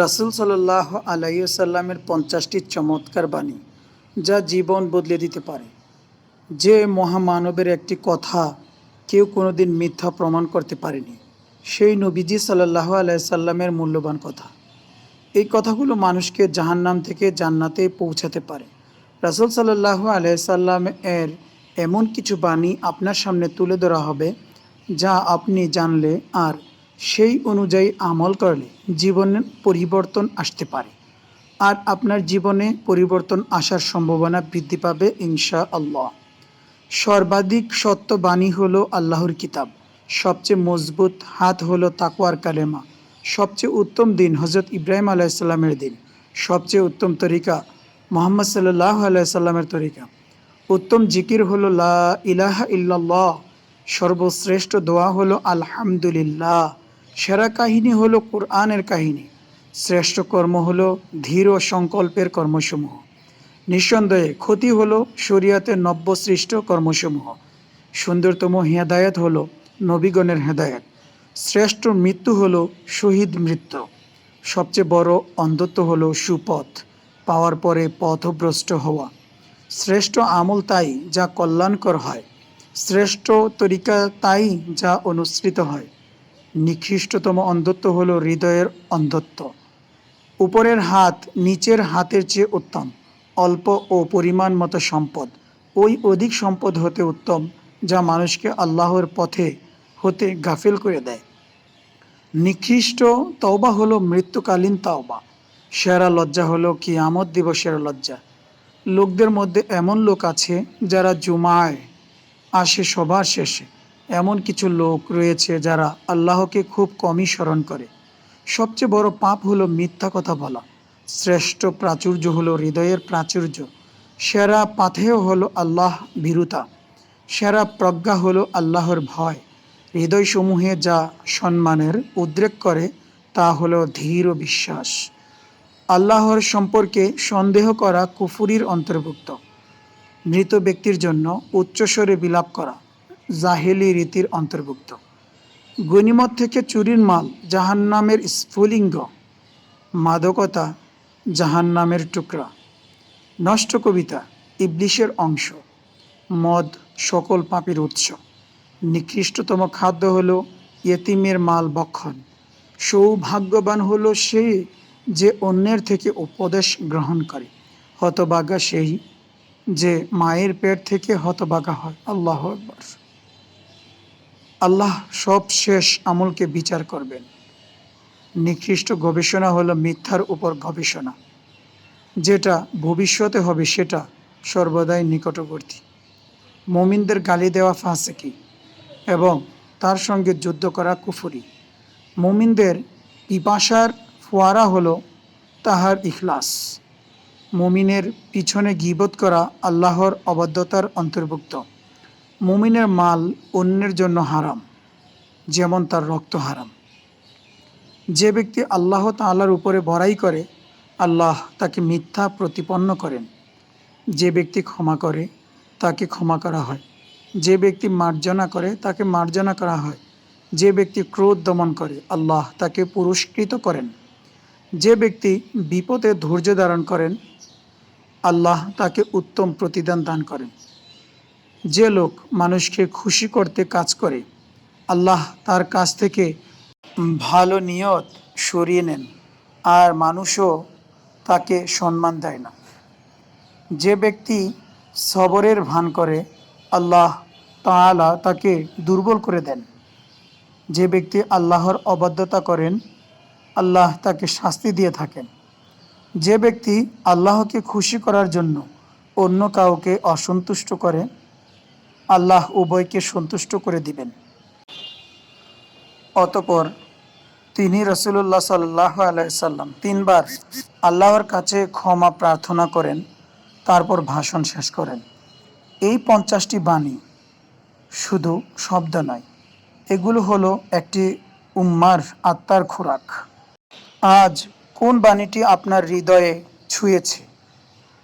রাসূল সাল্লাল্লাহু আলাইহি ওয়াসাল্লামের ৫০টি চমৎকার বাণী যা জীবন বদলে দিতে পারে। যে মহামানবের একটি কথা কেউ কোনোদিন মিথ্যা প্রমাণ করতে পারেনি, সেই নবীজি সাল্লাল্লাহু আলাইহি সাল্লামের মূল্যবান কথা। এই কথাগুলো মানুষকে জাহান্নাম থেকে জান্নাতে পৌঁছাতে পারে। রাসূল সাল্লাল্লাহু আলাইহি সাল্লাম এর এমন কিছু বাণী আপনার সামনে তুলে ধরা হবে, যা আপনি জানলে আর সেই অনুযায়ী আমল করলে জীবনে পরিবর্তন আসতে পারে, আর আপনার জীবনে পরিবর্তন আসার সম্ভাবনা বৃদ্ধি পাবে ইনশাআল্লাহ। সর্বাধিক সত্য বাণী হলো আল্লাহর কিতাব। সবচেয়ে মজবুত হাত হলো তাকওয়ার কালেমা। সবচেয়ে উত্তম দিন হজরত ইব্রাহিম আলাইসাল্লামের দিন। সবচেয়ে উত্তম তরিকা মুহাম্মদ সাল্লাল্লাহু আলাইহি সাল্লামের তরিকা। উত্তম জিকির হলো লা ইলাহা ইল্লাল্লাহ। সর্বশ্রেষ্ঠ দোয়া হলো আলহামদুলিল্লাহ। সেরা কাহিনী হলো কোরআনের কাহিনী। শ্রেষ্ঠ কর্ম হলো ধীর ও সংকল্পের কর্মসমূহ। নিঃসন্দেহে ক্ষতি হলো শরিয়াতের নব্য সৃষ্ট কর্মসমূহ। সুন্দরতম হেদায়েত হলো নবীগণের হেদায়েত। শ্রেষ্ঠ মৃত্যু হলো শহীদ মৃত্যু। সবচেয়ে বড় অন্ধত্ব হলো সুপথ পাওয়ার পরে পথভ্রষ্ট হওয়া। শ্রেষ্ঠ আমল তাই যা কল্যাণকর হয়। শ্রেষ্ঠ তরিকা তাই যা অনুসৃত হয়। নিকৃষ্টতম অন্ধত্ব হলো হৃদয়ের অন্ধত্ব। উপরের হাত নিচের হাতের চেয়ে উত্তম। অল্প ও পরিমাণ মতো সম্পদ ওই অধিক সম্পদ হতে উত্তম যা মানুষকে আল্লাহর পথে হতে গাফিল করে দেয়। নিকৃষ্ট তওবা হলো মৃত্যুকালীন তওবা। সেরা লজ্জা হলো কিয়ামত দিবসের লজ্জা। লোকদের মধ্যে এমন লোক আছে যারা জুমায় আসে সবার শেষে। এমন কিছু লোক রয়েছে যারা আল্লাহকে খুব কমই স্মরণ করে। সবচেয়ে বড় পাপ হলো মিথ্যা কথা বলা। শ্রেষ্ঠ প্রাচুর্য হলো হৃদয়ের প্রাচুর্য। সেরা পাথেয় হলো আল্লাহ ভীরুতা। সেরা প্রজ্ঞা হলো আল্লাহর ভয়। হৃদয়সমূহে যা সম্মানের উদ্রেক করে তা হলো ধীর ও বিশ্বাস। আল্লাহর সম্পর্কে সন্দেহ করা কুফুরির অন্তর্ভুক্ত। মৃত ব্যক্তির জন্য উচ্চস্বরে বিলাপ করা জাহেলি রীতির অন্তর্ভুক্ত। গনিমত থেকে চুরির মাল জাহান্নামের স্ফুলিঙ্গ। মাদকতা জাহান্নামের টুকরা। নষ্ট কবিতা ইবলিশের অংশ। মদ সকল পাপের উৎস। নিকৃষ্টতম খাদ্য হলো ইয়েতিমের মাল ভক্ষণ। সৌভাগ্যবান হলো সে যে অন্যের থেকে উপদেশ গ্রহণ করে। হতভাগা সেই যে মায়ের পেট থেকে হতভাগা হয়। আল্লাহু আকবার। আল্লাহ সব শেষ আমলকে বিচার করবেন। নিকৃষ্ট গবেষণা হলো মিথ্যার উপর গবেষণা। যেটা ভবিষ্যতে হবে সেটা সর্বদাই নিকটবর্তী। মুমিনদের গালি দেওয়া ফাসিকি এবং তার সঙ্গে যুদ্ধ করা কুফরি। মুমিনদের পিপাসার ফোয়ারা হলো তাহার ইখলাস। মুমিনের পিছনে গীবত করা আল্লাহর অবাধ্যতার অন্তর্ভুক্ত। মুমিনের মাল অন্যের জন্য হারাম, যেমন তার রক্ত হারাম। যে ব্যক্তি আল্লাহ তাআলার উপরে বড়াই করে আল্লাহ তাকে মিথ্যা প্রতিপন্ন করেন। যে ব্যক্তি ক্ষমা করে তাকে ক্ষমা করা হয়। যে ব্যক্তি মার্জনা করে তাকে মার্জনা করা হয়। যে ব্যক্তি ক্রোধ দমন করে আল্লাহ তাকে পুরস্কৃত করেন। যে ব্যক্তি বিপদে ধৈর্য ধারণ করেন আল্লাহ তাকে উত্তম প্রতিদান দান করেন। যে লোক মানুষকে খুশি করতে কাজ করে আল্লাহ তার কাছ থেকে ভালো নিয়ত সরিয়ে নেন, আর মানুষও তাকে সম্মান দেয় না। যে ব্যক্তি সবরের ভান করে আল্লাহ তাআলা তাকে দুর্বল করে দেন। যে ব্যক্তি আল্লাহর অবাধ্যতা করেন আল্লাহ তাকে শাস্তি দিয়ে থাকেন। যে ব্যক্তি আল্লাহকে খুশি করার জন্য অন্য কাউকে অসন্তুষ্ট করে আল্লাহ উভয়কে সন্তুষ্ট করে দিবেন। অতঃপর তিনি রাসূলুল্লাহ সাল্লাল্লাহু আলাইহি সাল্লাম ৩ বার আল্লাহর কাছে ক্ষমা প্রার্থনা করেন, তারপর ভাষণ শেষ করেন। এই ৫০টি বাণী শুধু শব্দ নয়, এগুলো হলো একটি উম্মার আত্মার খোরাক। আজ কোন বাণীটি আপনার হৃদয়ে ছুঁয়েছে,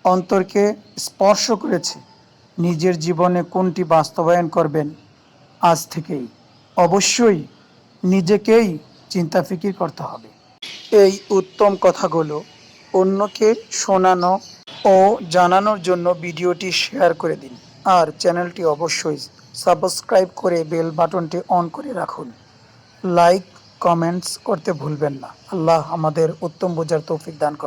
অন্তরকে স্পর্শ করেছে? নিজের জীবনে কোনটি বাস্তবায়ন করবেন আজ থেকেই? অবশ্যই নিজেকেই চিন্তা ফিকির করতে হবে। এই উত্তম কথাগুলো অন্যকে শোনানো ও জানানোর জন্য ভিডিওটি শেয়ার করে দিন আর চ্যানেলটি অবশ্যই সাবস্ক্রাইব করে বেল বাটনটি অন করে রাখুন। লাইক কমেন্টস করতে ভুলবেন না। আল্লাহ আমাদের উত্তম বোঝার তৌফিক দান করেন।